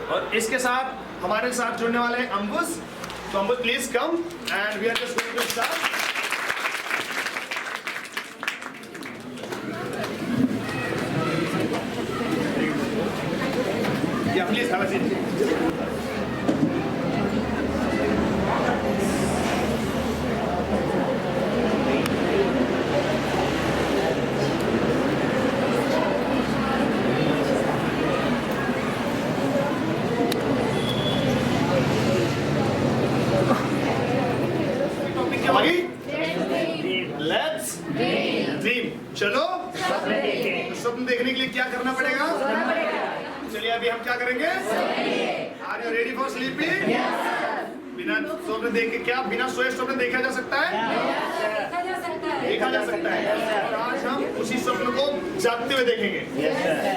और इसके साथ हमारे साथ जुड़ने वाले हैं अंबुज। तो Ambuj please come and we are just going to start. या प्लीज हैव अ सीट। चलो स्वप्न देखने के लिए क्या करना पड़ेगा? चलिए अभी हम क्या करेंगे? Are you ready for sleeping? बिना स्वप्न देखे क्या बिना सोए स्वप्न देखा जा सकता है? देखा जा सकता है। और आज हम उसी स्वप्न को जागते हुए देखेंगे,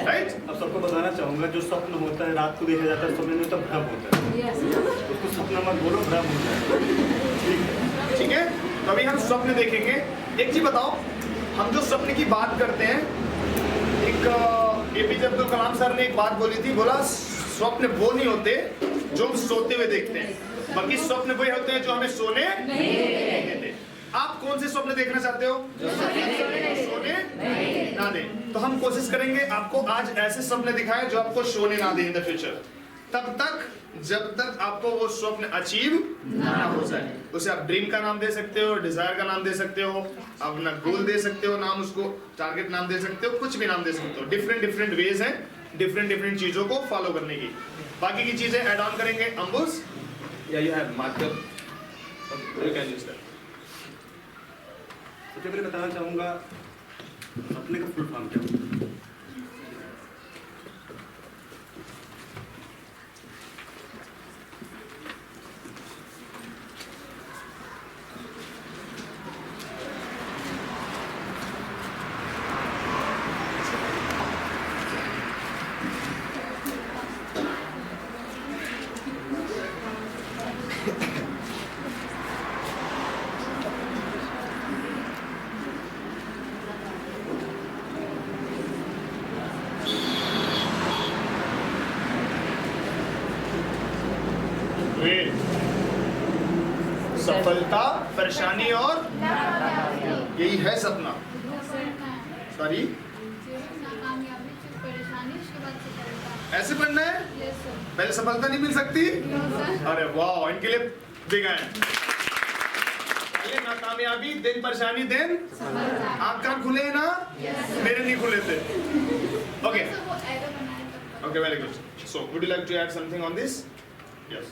राइट? अब सबको बताना चाहूंगा, जो स्वप्न होता है रात को देखा जाता है, स्वप्न में तो भ्रम होता है, उसको स्वप्न मत बोलो, भ्रम होता है। ठीक है, तो अभी हम स्वप्न देखेंगे। एक चीज बताओ, हम जो स्वप्न की बात करते हैं, एक एपीजे अब्दुल कलाम सर ने एक बात बोली थी, बोला स्वप्न वो नहीं होते जो हम सोते हुए देखते हैं, बाकी स्वप्न वही होते हैं जो हमें सोने नहीं देते। आप कौन से स्वप्न देखना चाहते हो? सोने ना दे। तो हम कोशिश करेंगे आपको आज ऐसे स्वप्न दिखाए जो आपको सोने ना दे इन द फ्यूचर, तब तक जब तक आपको वो स्वप्न अचीव ना हो जाए। उसे आप ड्रीम का नाम दे सकते हो, डिजायर का नाम दे सकते हो, अपना गोल दे सकते हो नाम, उसको टारगेट नाम दे सकते हो, कुछ भी नाम दे सकते हो। डिफरेंट डिफरेंट वेज हैं डिफरेंट चीजों को फॉलो करने की। बाकी की चीजें ऐड ऑन करेंगे अंबुज, या you have marker, you can use that. सबसे पहले बताना चाहूंगा सपने का फुल फॉर्म क्या होता है। सफलता, परेशानी और यही है सपना। सॉरी, ऐसे पढ़ना है? पहले सफलता नहीं मिल सकती? अरे वाह, इनके लिए बिग हैंड। पहले नाकामयाबी, देन परेशानी, देन आँख कान खुले ना? मेरे नहीं खुले थे। Okay okay, very good. So would you like to add something on this? Yes.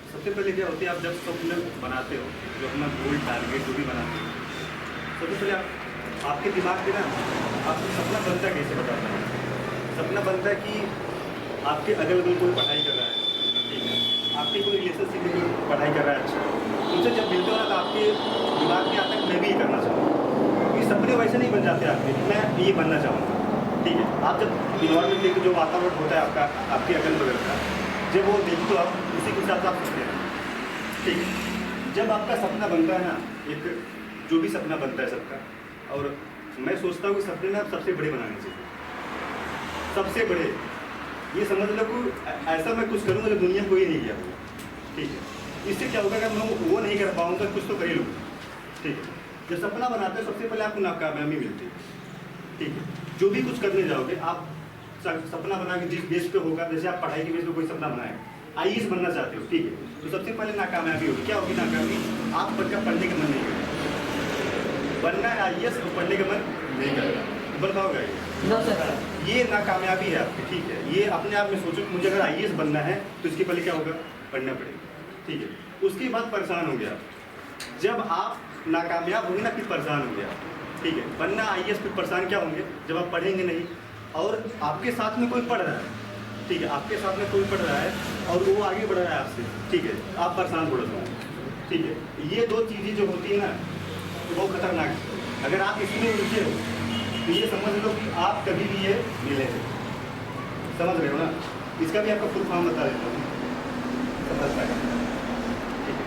सबसे पहले क्या होती है, आप जब स्वप्न बनाते हो, जो अपना गोल टारगेट जो भी बनाते हो, सबसे पहले आपके दिमाग में ना आपको सपना बनता कैसे बताता है। सपना बनता है कि आपके अगल बगल कोई पढ़ाई कर रहा है, ठीक है, आपके कोई रिलेशनशिप में कोई पढ़ाई कर रहा है, अच्छा, उनसे जब मिलते हो ना तो आपके दिमाग में आता है मैं भी ये करना चाहूँगा। ये सपने वैसे नहीं बन जाते आपके, मैं ये बनना चाहूँगा, ठीक है। आप जब इन्वायरमेंट देखते, जो वातावरण होता है आपका, आपके अगल बगल का, जब वो देखते हो आप उसी के साथ आप सोचते हैं, ठीक है। जब आपका सपना बनता है ना, एक जो भी सपना बनता है सबका, और मैं सोचता हूँ कि सपने ना सबसे बड़े बनाने चाहिए, सबसे बड़े। ये समझ लो कि ऐसा मैं कुछ करूँगा जो दुनिया कोई नहीं किया होगा, ठीक है। इससे क्या होगा, अगर मैं वो नहीं कर पाऊँगा कुछ तो कर ही लूँगा, ठीक है। जब सपना बनाते हैं सबसे पहले आपको नाकामयाबी मिलती है, ठीक है। जो भी कुछ करने जाओगे आप सपना बना के जिस बेस पे होगा, जैसे आप पढ़ाई के बेस पे कोई सपना बनाए, आईएएस बनना चाहते हो, ठीक है, तो सबसे पहले नाकामयाबी होगी। क्या होगी नाकामयाबी? आप पढ़ने का मन नहीं करेगा, बनना है आईएएस और पढ़ने का मन नहीं करेगा, बन पाओगे? ये नाकामयाबी है आपकी, ठीक है। ये अपने आप में सोचो कि मुझे अगर आईएएस बनना है तो इसके पहले क्या होगा, पढ़ना पड़ेगा, ठीक है। उसके बाद परेशान हो गया, जब आप नाकामयाब होंगे ना फिर परेशान हो गया, ठीक है। बनना आईएएस, फिर परेशान क्या होंगे जब आप पढ़ेंगे नहीं और आपके साथ में कोई पढ़ रहा है, ठीक है, आपके साथ में कोई पढ़ रहा है और वो आगे बढ़ रहा है आपसे, ठीक है, आप परेशान थोड़ा सा, ठीक है। ये दो चीज़ें जो होती है ना तो बहुत खतरनाक है। अगर आप इसमें उलझे हो तो ये समझ लो कि आप कभी भी ये मिले, समझ रहे हो ना? इसका भी आपका फुल फॉर्म बता देता हूँ, समझ पाएगा, ठीक है।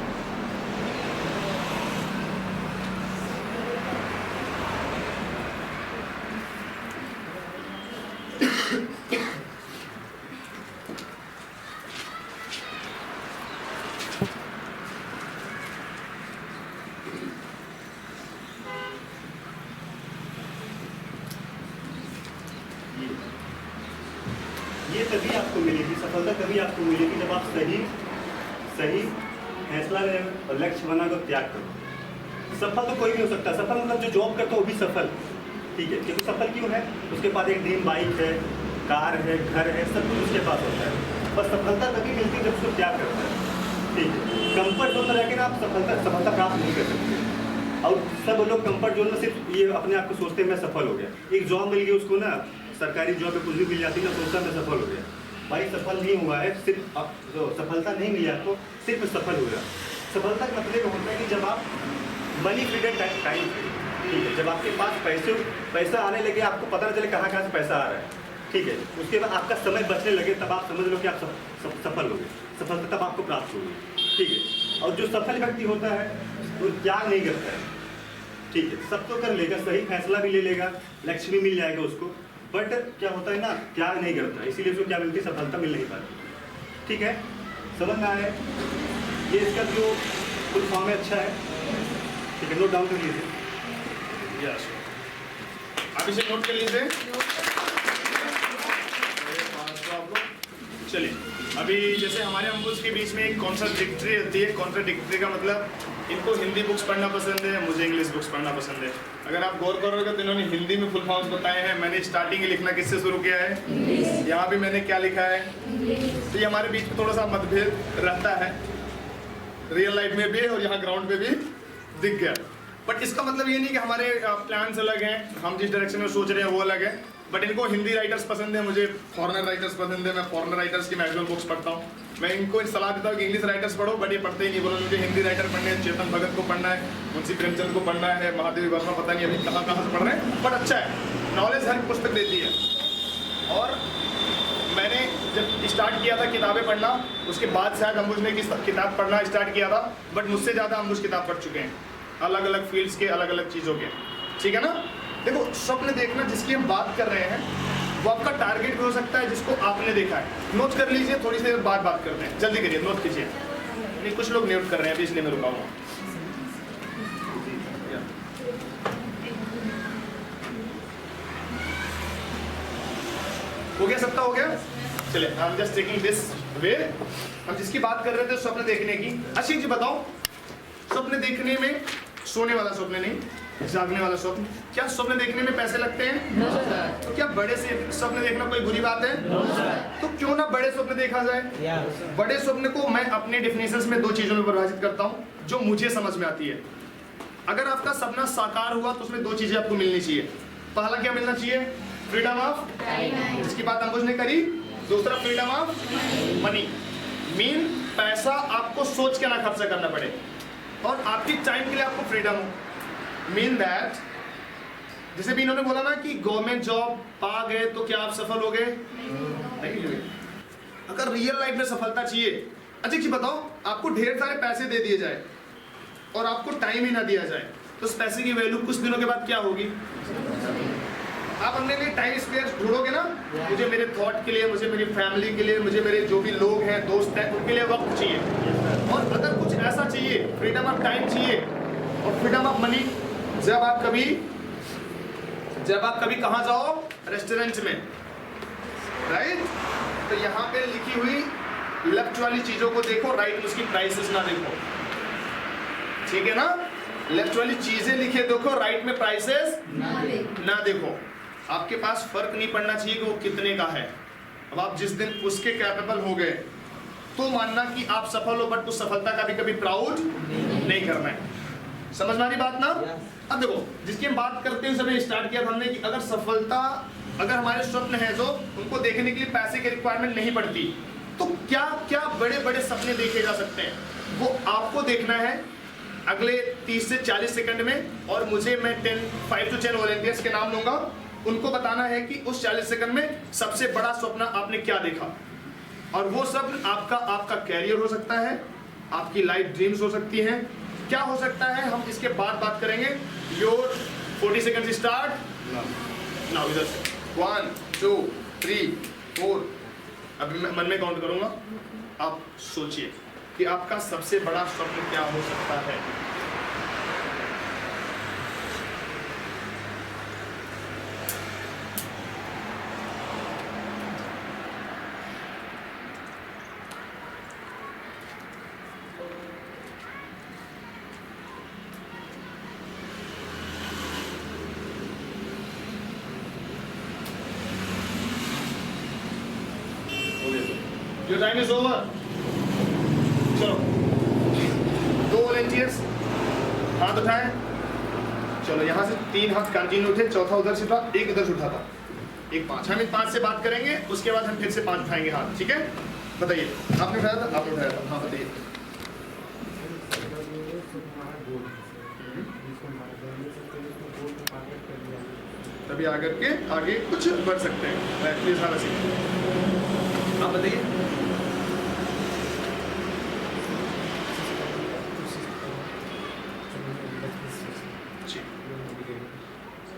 आपको मिलेगी, सफलता तभी आपको मिलेगी जब आप सही फैसला लें और लक्ष्य बनाकर त्याग करो। सफल तो कोई भी हो सकता है, सफल मतलब जो जॉब करता है वो भी सफल, ठीक है, क्योंकि सफल क्यों है, उसके पास एक ड्रीम बाइक है, कार है, घर है, सब कुछ उसके पास होता है। बस सफलता तभी मिलती है जब उसको त्याग करता है, ठीक है। कंफर्ट जोन में रहकर ना आप सफलता प्राप्त नहीं कर सकते। और सब लोग कंफर्ट जोन में सिर्फ ये अपने आप को सोचते हैं मैं सफल हो गया, एक जॉब मिल गई उसको ना, सरकारी जॉब पे कुछ भी मिल जाती है ना, सोचता मैं सफल हो गया। भाई सफल नहीं हुआ है, सिर्फ अब जो सफलता नहीं मिली आपको, सिर्फ सफल हुआ। सफलता का मतलब होता है कि जब आप मनी फ्रीडम टाइम, ठीक है, जब आपके पास पैसा आने लगे, आपको पता न चले कहाँ से पैसा आ रहा है, ठीक है, उसके बाद आपका समय बचने लगे, तब आप समझ लो कि आप सफल हो गए, सफलता तब आपको प्राप्त होगी, ठीक है। और जो सफल व्यक्ति होता है वो त्याग नहीं करता है, ठीक है, सब तो कर लेगा, सही फैसला भी ले लेगा, लक्ष्य भी मिल जाएगा उसको, बट क्या होता है ना, त्याग नहीं करता, इसीलिए उसको क्या मिलती है, सफलता मिल नहीं पाती, ठीक है। समझ में आया ये इसका जो फुल फॉर्म है, अच्छा है, ठीक है, नोट डाउन कर लीजिए। यस, आप इसे नोट कर लीजिए। चलिए, अभी जैसे हमारे अंबुज के बीच में एक कॉन्ट्राडिक्टरी होती है। कॉन्ट्राडिक्टरी का मतलब इनको हिंदी बुक्स पढ़ना पसंद है, मुझे इंग्लिश बुक्स पढ़ना पसंद है। अगर आप गौर करोगे तो इन्होंने हिंदी में फुल फॉर्म्स बताए हैं, मैंने स्टार्टिंग लिखना किससे शुरू किया है, यहाँ भी मैंने क्या लिखा है, तो ये हमारे बीच में थोड़ा सा मतभेद रहता है, रियल लाइफ में भी और यहाँ ग्राउंड पे भी दिख गया। बट इसका मतलब ये नहीं कि हमारे प्लान्स अलग हैं, हम जिस डायरेक्शन में सोच रहे हैं वो अलग है। बट इनको हिंदी राइटर्स पसंद है, मुझे फॉरेनर राइटर्स पसंद है, मैं फॉरेनर राइटर्स की मैक्सिमम बुक्स पढ़ता हूँ। मैं इनको सलाह देता हूँ कि इंग्लिश राइटर्स पढ़ो, बट ये पढ़ते ही नहीं, बोलो मुझे हिंदी राइटर पढ़ने हैं, चेतन भगत को पढ़ना है, मुंशी प्रेमचंद को पढ़ना है, महादेवी वर्मा पता नहीं अभी कहाँ से पढ़ रहे हैं, बट अच्छा है, नॉलेज हर पुस्तक देती है। और मैंने जब स्टार्ट किया था किताबें पढ़ना, उसके बाद शायद अंबुज ने किताब पढ़ना स्टार्ट किया था, बट मुझसे ज़्यादा अंबुज किताब पढ़ चुके हैं, अलग अलग फील्ड्स के, अलग अलग चीज़ों के, ठीक है ना। देखो, स्वप्न देखना जिसकी हम बात कर रहे हैं वो आपका टारगेट भी हो सकता है जिसको आपने देखा है। नोट कर लीजिए, थोड़ी सी देर बाद बात करते हैं, जल्दी करिए, नोट कीजिए। नहीं, कुछ लोग नोट कर रहे हैं अभी, इसलिए मैं रुका हूँ। हो गया, सबका हो गया। चलिए, I am just taking this way. हम जिसकी बात कर रहे थे स्वप्न देखने की। अच्छी जी बताओ, स्वप्न देखने में सोने वाला स्वप्न नहीं, जागने वाला स्वप्न, क्या स्वप्न देखने में पैसे लगते हैं? No, तो क्या बड़े से स्वप्न देखना कोई बुरी बात है? No, तो क्यों ना बड़े स्वप्न देखा जाए? Yes. बड़े स्वप्न को मैं अपने डेफिनेशंस में दो चीजों में परिभाषित करता हूँ जो मुझे समझ में आती है। अगर आपका सपना साकार हुआ तो उसमें दो चीजें आपको मिलनी चाहिए। पहला क्या मिलना चाहिए? फ्रीडम ऑफ, जिसकी बात अंबुज ने करी। दूसरा फ्रीडम ऑफ मनी, मीन पैसा आपको सोच के ना खर्चा करना पड़े और आपकी टाइम के लिए आपको फ्रीडम हो। मीन दैट, जैसे भी इन्होंने बोला ना कि गवर्नमेंट जॉब पा गए तो क्या आप सफल हो गए? नहीं हुए। अगर रियल लाइफ में सफलता चाहिए, अच्छा जी बताओ, आपको ढेर सारे पैसे दे दिए जाए और आपको टाइम ही ना दिया जाए तो उस पैसे की वैल्यू कुछ दिनों के बाद क्या होगी? आप अपने लिए टाइम स्पेस ढूंढोगे ना, मुझे मेरे थॉट के लिए, मुझे मेरी फैमिली के लिए, मुझे मेरे जो भी लोग हैं, दोस्त हैं, उनके लिए वक्त चाहिए। और अगर कुछ ऐसा चाहिए, फ्रीडम ऑफ टाइम चाहिए और फ्रीडम ऑफ मनी, जब आप कभी कहाँ जाओ? रेस्टोरेंट में, राइट? तो यहाँ पे लिखी हुई लेफ्ट वाली चीजों को देखो, राइट में उसकी प्राइसेस ना देखो, ठीक है ना? लेफ्ट वाली चीजें लिखे देखो, राइट में प्राइसेस ना देखो। आपके पास फर्क नहीं पड़ना चाहिए कि वो कितने का है। अब आप जिस दिन उसके कैपेबल हो गए तो मानना कि आप सफल हो, बट उस सफलता का भी कभी प्राउड नहीं करना है। समझ में आ रही बात ना? अब देखो, जिसकी हम बात करते हैं समय स्टार्ट किया था हमने कि अगर सफलता, अगर हमारे स्वप्न है जो उनको देखने के लिए पैसे की रिक्वायरमेट नहीं पड़ती, तो क्या क्या बड़े बड़े सपने देखे जा सकते हैं, वो आपको देखना है अगले 30 से 40 सेकंड में। और मुझे मैं 5 to 10 वॉलंटियर्स के नाम लूंगा, उनको बताना है कि उस 40 सेकंड में सबसे बड़ा स्वप्न आपने क्या देखा। और वो स्वप्न आपका कैरियर हो सकता है, आपकी लाइफ ड्रीम्स हो सकती हैं, क्या हो सकता है हम इसके बाद बात करेंगे। Your 40 second start now. इधर से 1 2 3 4, अभी मैं मन में काउंट करूंगा, आप सोचिए कि आपका सबसे बड़ा स्वप्न क्या हो सकता है। Your time is over. चलो 2 वॉलेंटियर्स हाथ उठाएं। चलो यहाँ से 3 हाथ कंटिन्यू उठे, चौथा उधर से उठा, एक इधर से उठा था, एक 5। हम 5 से बात करेंगे, उसके बाद हम फिर से 5 उठाएंगे हाथ, ठीक है? बताइए, आपने उठाया था? आपने उठाया था, हाँ बताइए। तभी आकर के आगे कुछ बढ़ सकते हैं। प्लीज हाँ वैसे आप बताइए।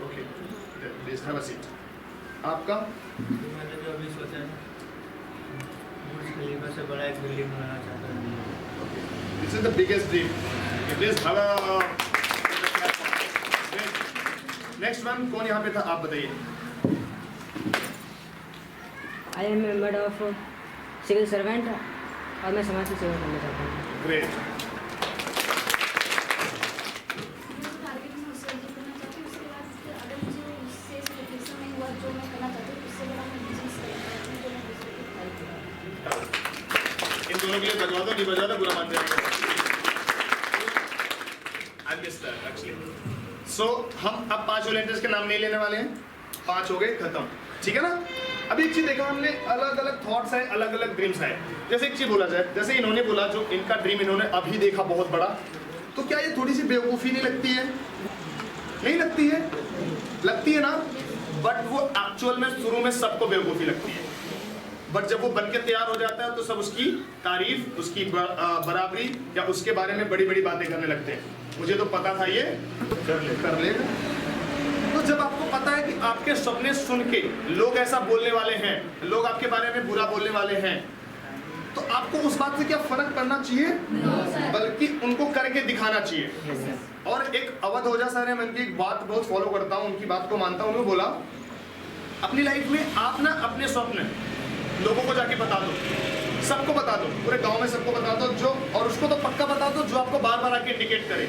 Okay please have a seat. आपका? मैंने जो अभी सोचा है बुर्ज खलीफा से बड़ा एक बिल्डिंग बनाना चाहता हूँ। This is the biggest dream. Please have a next one. कौन यहाँ पे था, आप बताइए। I am member of civil servant और मैं समाज की सेवा करना चाहता हूँ। ग्रेट। इन दोनों के लिए बजवा दो, नहीं बजवा दो बुरा मान जाएगा। सो हम अब 5 वॉलंटियर्स के नाम नहीं लेने वाले हैं, 5 हो गए, खत्म, ठीक है ना? अभी एक चीज देखा हमने, अलग अलग थॉट्स है, अलग अलग ड्रीम्स है। जैसे एक चीज बोला जाए, जैसे इन्होंने बोला जो इनका ड्रीम इन्होंने अभी देखा बहुत बड़ा, तो क्या ये थोड़ी सी बेवकूफ़ी नहीं लगती है? नहीं लगती है? लगती है ना? बट वो एक्चुअल में शुरू में सबको बेवकूफ़ी लगती है, बट जब वो बन के तैयार हो जाता है तो सब उसकी तारीफ, उसकी बराबरी या उसके बारे में बड़ी बड़ी बातें करने लगते हैं। मुझे तो पता था ये कर लेगा। तो जब आपको पता है कि आपके सपने सुन के लोग ऐसा बोलने वाले हैं, लोग आपके बारे में बुरा बोलने वाले हैं, तो आपको उस बात से क्या फर्क पड़ना चाहिए? बल्कि उनको करके दिखाना चाहिए। और एक अवध ओझा सर है, मैं उनकी एक बात बहुत फॉलो करता हूँ, उनकी बात को मानता हूँ। उन्होंने बोला अपनी लाइफ में आप ना अपने स्वप्न लोगों को जाके बता दो, सबको बता दो, पूरे गांव में सबको बता दो, जो और उसको तो पक्का बता दो जो आपको बार बार आके इंडिकेट करे,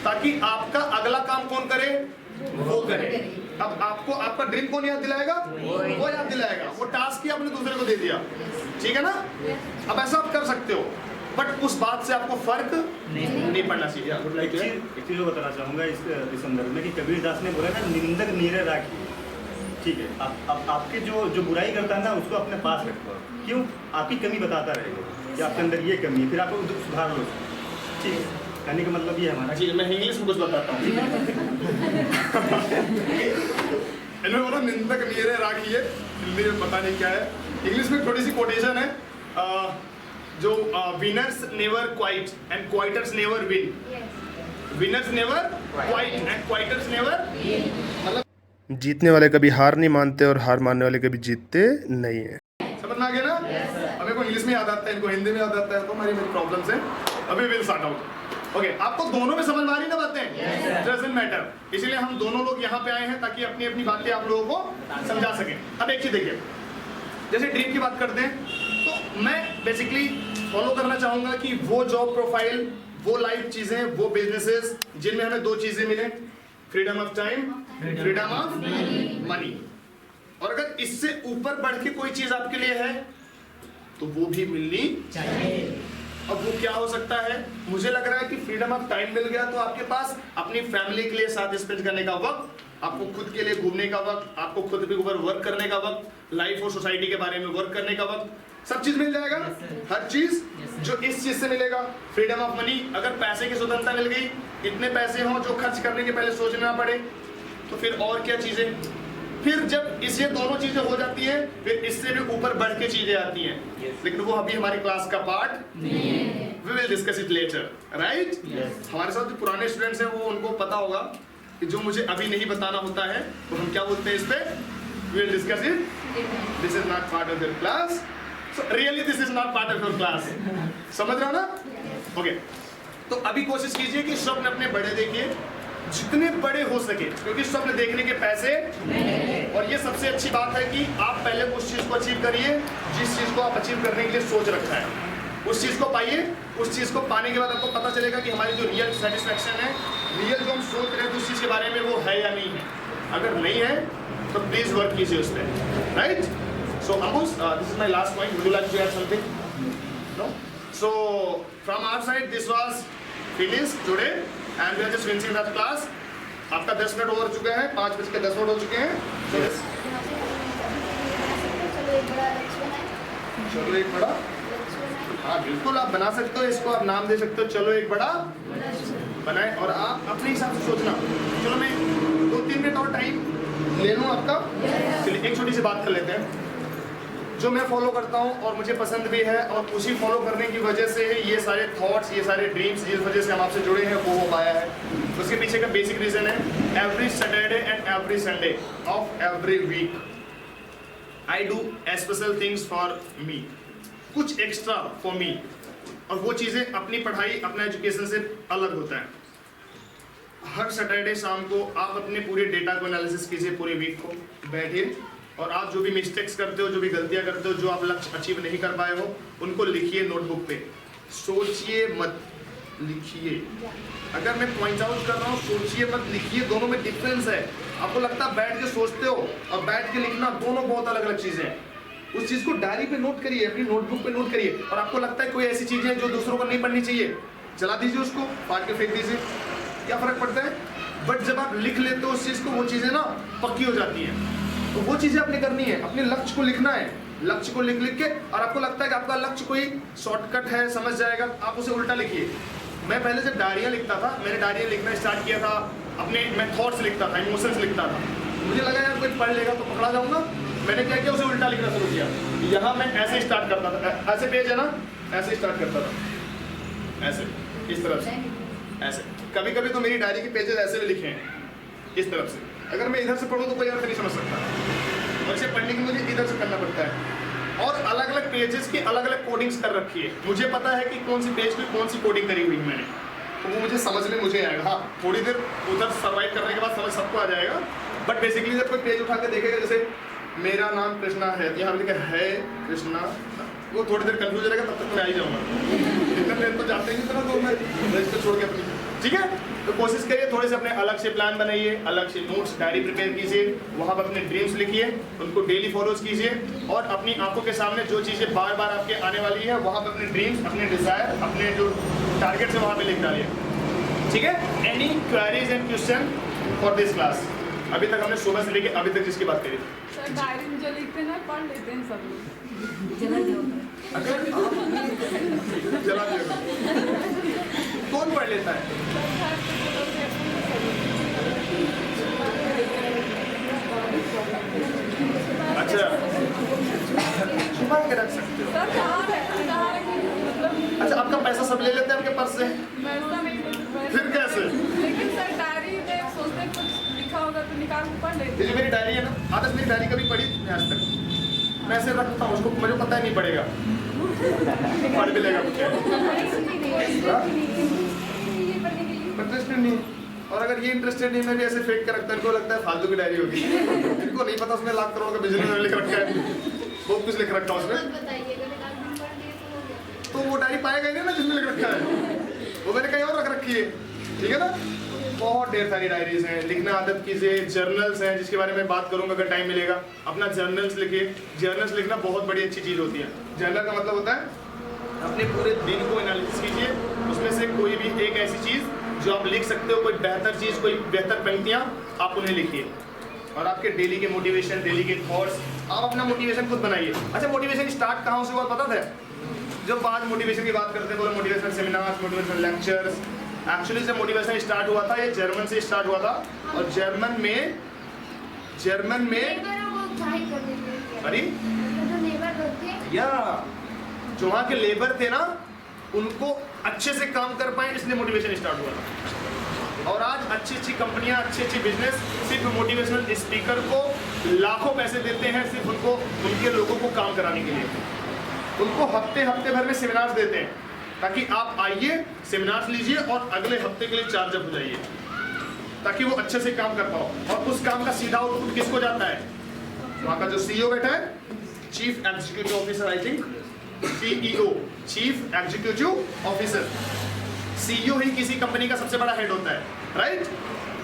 ताकि आपका अगला काम कौन करे? वो करे। अब आपको आपका ड्रीम कौन याद दिलाएगा? वो याद दिलाएगा। वो टास्क ही आपने दूसरे को दे दिया, ठीक है ना? अब ऐसा आप कर सकते हो, बट उस बात से आपको फर्क नहीं पड़ना चाहिए। एक चीज बताना चाहूँगा इस संदर्भ में कि कबीर दास ने बोला ना, निंदक नीरे राखी। ठीक है, आप आपके जो बुराई करता है ना, उसको अपने पास रखो। क्यों? आपकी कमी बताता रहेगा कि आपके अंदर ये कमी है, फिर आपको सुधार लो। ठीक है, कहने का मतलब ये हमारा। जी, मैं इंग्लिश में कुछ बताता हूँ। इन्होंने बोला निंदक नीरे राखी है, हिंदी में पता नहीं क्या है। इंग्लिश में थोड़ी सी कोटेशन है, जो winners never quit and quitters never win. Winners never quit and quitters never, मतलब जीतने वाले कभी हार नहीं मानते और हार मानने वाले कभी जीतते नहीं है। समझ में आ गया ना? हमें को इंग्लिश में याद आता है, इनको हिंदी में याद आता है, तो हमारी प्रॉब्लम्स है। अभी विल सॉर्ट आउट। ओके, आपको दोनों में समझ में आ रही ना बातें? Doesn't matter. इसलिए हम दोनों लोग यहाँ पे आए हैं ताकि अपनी अपनी बातें आप लोगों को समझा सकें। अब एक चीज देखिए, जैसे ड्रीम की बात करते हैं, तो मैं बेसिकली फॉलो करना चाहूंगा कि वो जॉब प्रोफाइल, वो लाइफ चीजें, वो बिजनेसेस जिनमें हमें 2 चीजें मिले, freedom of time, freedom of money. और अगर इससे ऊपर बढ़ के कोई चीज आपके लिए है तो वो भी मिलनी चाहिए। अब वो क्या हो सकता है? मुझे लग रहा है कि फ्रीडम ऑफ टाइम मिल गया तो आपके पास अपनी फैमिली के लिए साथ स्पेंड करने का वक्त, आपको खुद के लिए घूमने का वक्त, आपको खुद के ऊपर वर्क करने का वक्त, लाइफ और सोसाइटी के बारे में वर्क करने का वक्त, सब चीज मिल जाएगा। हर चीज जो इस चीज से मिलेगा। फ्रीडम ऑफ मनी, अगर पैसे की स्वतंत्रता मिल गई, इतने पैसे हों जो खर्च करने के पहले सोचना पड़े, तो फिर और क्या चीजें। फिर जब इससे दोनों चीजें हो जाती हैं, फिर इससे भी ऊपर बढ़ के चीजें आती हैं, लेकिन वो अभी हमारी क्लास का पार्ट नहीं है। We will discuss it later, right? हमारे साथ जो पुराने स्टूडेंट्स हैं वो उनको पता होगा कि जो मुझे अभी नहीं बताना होता है तो हम क्या बोलते हैं इस पे? We will discuss it, this is not part of your class. So really this is not part of your class. समझ रहे हो ना? ओके, तो अभी कोशिश कीजिए कि स्वप्न अपने बड़े देखिए, जितने बड़े हो सके, क्योंकि स्वप्न देखने के पैसे नहीं। और ये सबसे अच्छी बात है कि आप पहले उस चीज को अचीव करिए जिस चीज को आप अचीव करने के लिए सोच रखा है, उस चीज को पाइए। उस चीज को पाने के बाद आपको पता चलेगा कि हमारी जो रियल सेटिस्फैक्शन है, रियल जो हम सोच रहे हैं उस चीज के बारे में, वो है या नहीं है। अगर नहीं है तो प्लीज वर्क कीजिए उस पर, right? So Ambus, this is my last point. Would you like to add something? No? So from our side, this was finished today and we are just finishing that class. आपका 10 minute हो चुके हैं, 5:10 हो चुके हैं. So yes. चलो एक बड़ा. हाँ बिल्कुल आप बना सकते हो इसको, आप नाम दे सकते हो चलो एक बड़ा बनाए और आप अपने हिसाब से सोचना. चलो मैं 2-3 मिनट और टाइम ले लूँ आपका. चलिए एक छोटी सी बात कर लेते हैं जो मैं फॉलो करता हूँ और मुझे पसंद भी है और उसी फॉलो करने की वजह से ये सारे थॉट्स, ये सारे ड्रीम्स जिस वजह से हम आपसे जुड़े हैं वो हो पाया है. उसके पीछे का बेसिक रीजन है every Saturday and every Sunday of every week I do special things for me, कुछ एक्स्ट्रा फॉर मी. और वो चीज़ें अपनी पढ़ाई अपना एजुकेशन से अलग होता है. हर सैटरडे शाम को आप अपने पूरे डेटा को एनालिसिस कीजिए, पूरे वीक को बैठिए और आप जो भी मिस्टेक्स करते हो, जो भी गलतियां करते हो, जो आप लक्ष्य अचीव नहीं कर पाए हो, उनको लिखिए नोटबुक पे. सोचिए मत लिखिए. अगर मैं पॉइंट आउट कर रहा हूँ सोचिए मत लिखिए, दोनों में डिफरेंस है. आपको लगता है बैठ के सोचते हो और बैठ के लिखना दोनों बहुत अलग अलग चीज़ें हैं. उस चीज़ को डायरी पे नोट करिए, अपनी नोटबुक पे नोट करिए. और आपको लगता है कोई ऐसी चीज़ें जो दूसरों को नहीं पढ़नी चाहिए, चला दीजिए उसको, फाड़ के फेंक दीजिए, क्या फ़र्क पड़ता है. बट जब आप लिख लेते हो उस चीज़ को, वो चीज़ें ना पक्की हो जाती हैं. तो वो चीज़ें आपने करनी है, अपने लक्ष्य को लिखना है. लक्ष्य को लिख के और आपको लगता है कि आपका लक्ष्य कोई शॉर्टकट है, समझ जाएगा, आप उसे उल्टा लिखिए. मैं पहले जब डायरियाँ लिखता था, मैंने डायरियाँ लिखना स्टार्ट किया था, अपने मैं थॉट्स लिखता था, इमोशंस लिखता था. मुझे लगा यार कोई पढ़ लेगा तो पकड़ा जाऊँगा. मैंने क्या किया, उसे उल्टा लिखना शुरू किया. यहाँ मैं ऐसे स्टार्ट करता था, ऐसे पेज है ना, ऐसे स्टार्ट करता था, ऐसे इस तरफ से, ऐसे. कभी कभी तो मेरी डायरी के पेजेस ऐसे भी लिखे हैं इस तरफ से. अगर मैं इधर से पढ़ूँ तो कोई अर्थ नहीं समझ सकता, और इसे पढ़ने के लिए मुझे इधर से करना पड़ता है. और अलग अलग पेजेस की अलग अलग कोडिंग्स कर रखी है. मुझे पता है कि कौन सी पेज पे कौन सी कोडिंग करी हुई है मैंने, तो वो मुझे समझने मुझे आएगा. हाँ थोड़ी देर उधर सर्वाइव करने के बाद समझ सबको आ जाएगा. बट बेसिकली जब कोई पेज उठा के देखेगा, जैसे मेरा नाम कृष्णा है, यहाँ लिखा है कृष्णा, वो थोड़ी देर कंफ्यूज रहेगा, तब तक मैं आ ही जाऊँगा. इतना देर तो जाते ही इतना, तो मैं रजिस्टर छोड़ के अपनी. ठीक है, तो कोशिश करिए थोड़े से अपने अलग से प्लान बनाइए, अलग से नोट्स डायरी प्रिपेयर कीजिए, वहाँ पर अपने ड्रीम्स लिखिए, उनको डेली फॉलोज कीजिए और अपनी आंखों के सामने जो चीज़ें बार बार आपके आने वाली है वहाँ पर अपने ड्रीम्स, अपने डिज़ायर, अपने जो टारगेट्स है वहाँ पे लिख डालिए. ठीक है. Any queries and question for this class? अभी तक हमने सुबह से लेके अभी तक जिसकी बात करी. सर डायरी में जो लिखते हैं ना पढ़ लेते हैं सब लोग. अगर जला दिया कौन पढ़ लेता है? अच्छा छुपा के रख सकते हो. सर कहाँ है मतलब. अच्छा आपका पैसा सब ले लेते हैं आपके पर्स से, पैसा नहीं फिर कैसे? लेकिन सर डायरी में सोचते हैं कुछ लिखा होगा तो निकाल के पढ़ लेते ये जो मेरी डायरी है ना, आदत मेरी डायरी कभी पढ़ी नहीं आज तक. मैं ऐसे रखता हूँ उसको, मुझे पता ही नहीं पड़ेगा, पढ़ भी लेगा मुझे. इंटरेस्टेड नहीं. और अगर ये इंटरेस्टेड नहीं, मैं भी ऐसे फेंक कर रखता हूँ. इनको लगता है फालतू की डायरी होगी. इनको नहीं पता उसमें लाख करोड़ का बिजनेस लिख रखा है, बहुत कुछ लिख रखा है उसमें. तो वो डायरी पाएगा ही नहीं ना जिसमें लिख रखा है, वो मैंने कहीं और रख रखी है. ठीक है ना. बहुत ढेर सारी डायरीज हैं, लिखना आदत कीजिए. जर्नल्स हैं जिसके बारे में बात करूंगा अगर टाइम मिलेगा. अपना जर्नल्स लिखिए. जर्नल्स लिखना बहुत बड़ी अच्छी चीज़ होती है. जर्नल का मतलब होता है अपने पूरे दिन को एनालिसिस कीजिए, उसमें से कोई भी एक ऐसी चीज़ जो आप लिख सकते हो, कोई बेहतर चीज़, कोई बेहतर पंक्तियाँ, आप उन्हें लिखिए. और आपके डेली के मोटिवेशन, डेली के थॉट्स, आप अपना मोटिवेशन खुद बनाइए. अच्छा मोटिवेशन स्टार्ट कहाँ से हुआ पता था? जब आज मोटिवेशन की बात करते हैं, बोलो motivational seminars, motivational lectures. Actually जब मोटिवेशन स्टार्ट हुआ था ये जर्मन से स्टार्ट हुआ था. और जर्मन में अरे या जो वहाँ के लेबर थे ना, उनको अच्छे से काम कर पाए इसलिए मोटिवेशन स्टार्ट हुआ था. और आज अच्छी अच्छी कंपनियां, अच्छी अच्छी बिजनेस सिर्फ मोटिवेशनल स्पीकर को लाखों पैसे देते हैं, सिर्फ उनको, उनके लोगों को काम कराने के लिए. उनको हफ्ते भर में सेमिनार्स देते हैं ताकि आप आइए, सेमिनार्स लीजिए और अगले हफ्ते के लिए चार्ज अप हो जाइए, ताकि वो अच्छे से काम कर पाओ. और उस काम का सीधा आउटपुट किसको जाता है? वहाँ का जो सीईओ बैठा है, chief executive officer, I think CEO, chief executive officer. CEO ही किसी कंपनी का सबसे बड़ा हेड होता है, राइट.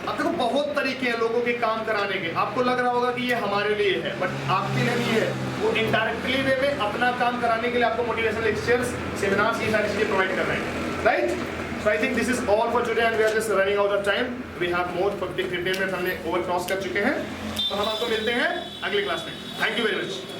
अब देखो बहुत तरीके हैं लोगों के काम कराने के, आपको लग रहा होगा कि ये हमारे लिए है, बट आपके लिए नहीं है। वो इनडायरेक्टली वे में अपना काम कराने के लिए आपको मोटिवेशनल लेक्चर्स, सेमिनार्स, ये सारी चीजें प्रोवाइड कर रहे हैं, right. So I think this is all for today and we are just running out of time. We have more 15 minutes हमने ओवर क्रॉस कर चुके हैं, तो हम आपको मिलते हैं अगले क्लास में। Thank you very much.